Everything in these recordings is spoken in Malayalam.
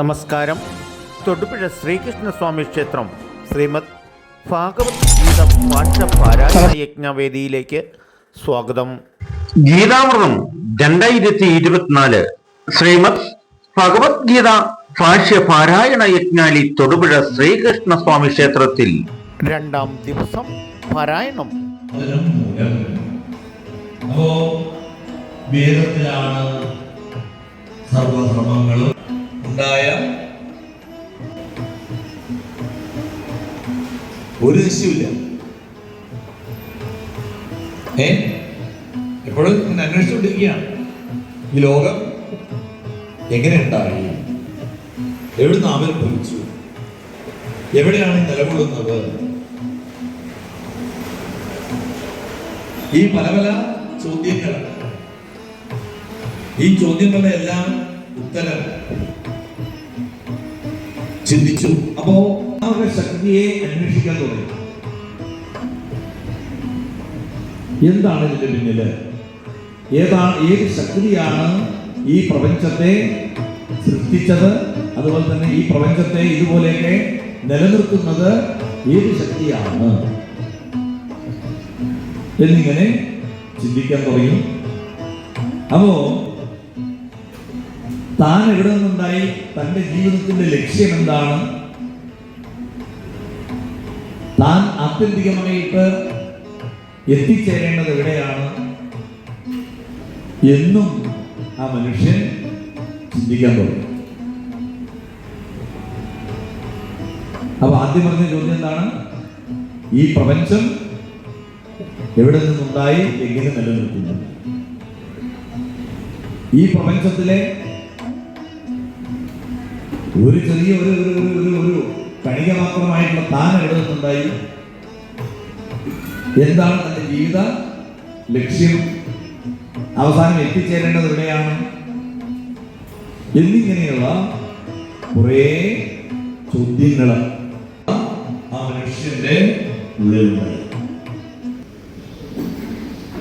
നമസ്കാരം. തൊടുപുഴ ശ്രീകൃഷ്ണസ്വാമി ക്ഷേത്രം ശ്രീമദ് ഭാഗവത് ഗീത പാഠപാരായണ യജ്ഞവേദിയിലേക്ക് സ്വാഗതം. ഗീതാമൃതം 2024 ശ്രീമദ് ഭഗവത്ഗീത ഭാഷ്യപാരായണ യജ്ഞാലി തൊടുപുഴ ശ്രീകൃഷ്ണസ്വാമി ക്ഷേത്രത്തിൽ രണ്ടാം ദിവസം പാരായണം. അപ്പോ വേദത്തിലാണ് സർവധർമ്മങ്ങളും ഉണ്ടായ ഒരു നിശ്ചയമില്ല. എപ്പോഴും അന്വേഷിച്ചുകൊണ്ടിരിക്കുകയാണ് ഈ ലോകം എങ്ങനെ ഉണ്ടായി, എവിടുന്ന് ആവിർഭവിച്ചു, എവിടെയാണ് നിലകൊള്ളുന്നത്. ഈ പല പല ചോദ്യങ്ങൾ, ഈ ചോദ്യങ്ങളുടെ എല്ലാം ഉത്തരം ചിന്തിച്ചു. അപ്പോ ആ ഒരു ശക്തിയെ അന്വേഷിക്കാൻ തുടങ്ങി. എന്താണ് ഇതിന്റെ പിന്നില്? ഏത് ശക്തിയാണ് ഈ പ്രപഞ്ചത്തെ സൃഷ്ടിച്ചത്? അതുപോലെ തന്നെ ഈ പ്രപഞ്ചത്തെ ഇതുപോലെയൊക്കെ നിലനിർത്തുന്നത് ഏത് ശക്തിയാണ് എന്നിങ്ങനെ ചിന്തിക്കാൻ തുടങ്ങി. അപ്പോ താൻ എവിടെ നിന്നുണ്ടായി, തന്റെ ജീവിതത്തിന്റെ ലക്ഷ്യം എന്താണ്, താൻ ആത്യന്തികമായിട്ട് എത്തിച്ചേരേണ്ടത് എവിടെയാണ് എന്നും ആ മനുഷ്യൻ ചിന്തിക്കാൻ തുടങ്ങി. അപ്പൊ ആദ്യം പറഞ്ഞ ചോദ്യം എന്താണ്? ഈ പ്രപഞ്ചം എവിടെ നിന്നുണ്ടായി, എങ്ങനെ നിലനിൽക്കുന്നു? ഈ പ്രപഞ്ചത്തിലെ ഒരു ചെറിയ ഒരു കണിക മാത്രമായിട്ടുള്ള താൻ എവിടെ നിന്നുണ്ടായി, എന്താണ് തന്റെ ജീവിത ലക്ഷ്യം, അവസാനം എത്തിച്ചേരേണ്ടത് എവിടെയാണ് എന്നിങ്ങനെയുള്ള കുറെ ചോദ്യങ്ങൾ ആ മനുഷ്യന്റെ ഉള്ളിലുണ്ടായി.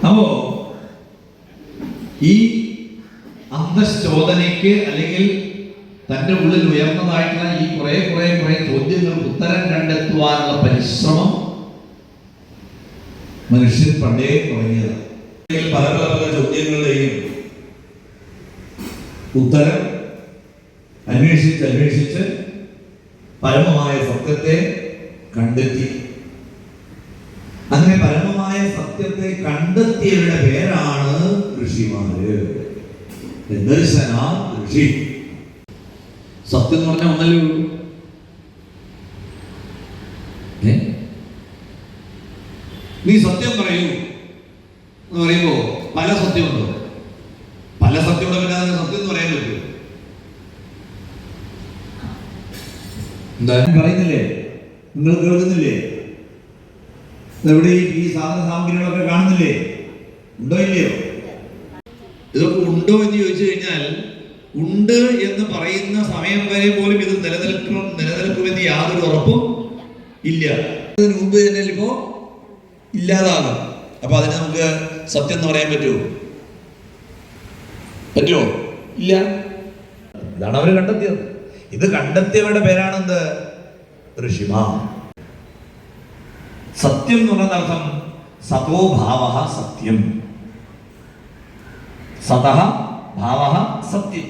അപ്പോ ഈ അന്തഃശോധനയ്ക്ക് അല്ലെങ്കിൽ തന്റെ ഉള്ളിൽ ഉയർന്നതായിട്ടുള്ള ഈ കുറെ ചോദ്യങ്ങൾക്ക് ഉത്തരം കണ്ടെത്തുവാനുള്ള പരിശ്രമം മനുഷ്യൻ പണ്ടേ തുടങ്ങിയത്. പല ചോദ്യങ്ങളുടെയും ഉത്തരം അന്വേഷിച്ച് പരമമായ സത്യത്തെ കണ്ടെത്തി. അങ്ങനെ പരമമായ സത്യത്തെ കണ്ടെത്തിയവരുടെ പേരാണ് ഋഷിമാര്. ഋഷി സത്യം എന്ന് പറഞ്ഞാൽ ഒന്നല്ലേ ഉള്ളൂ. നീ സത്യം പറയൂ എന്ന് പറയുമ്പോ പല സത്യമുണ്ടോ? പല സത്യമുണ്ടോ? പിന്നെ അതിന് സത്യം എന്ന് പറയാൻ പറ്റുമോ? എന്തായാലും പറയുന്നില്ലേ, നിങ്ങൾ കേൾക്കുന്നില്ലേ? എവിടെ ഈ സാധന സാമഗ്രികളൊക്കെ കാണുന്നില്ലേ? ഉണ്ടോ ഇല്ലയോ? ഇതൊക്കെ ഉണ്ടോ എന്ന് ചോദിച്ചു കഴിഞ്ഞാൽ ഉണ്ട് എന്ന് പറയുന്ന സമയം വരെ പോലും ഇത് നിലനിൽക്കുമെന്ന് യാതൊരു ഉറപ്പും ഇല്ല. അതിന് മുമ്പ് തന്നെ ഇപ്പോ ഇല്ലാതാകും. അപ്പൊ അതിന് നമുക്ക് സത്യം എന്ന് പറയാൻ പറ്റുമോ? ഇല്ല. ഇതാണ് അവര് കണ്ടെത്തിയത്. ഇത് കണ്ടെത്തിയവരുടെ പേരാണെന്ത്? ഋഷിമാ. സത്യം എന്ന് പറയുന്ന അർത്ഥം സതോ ഭാവ സത്യം, സതഃ ഭാവ സത്യം.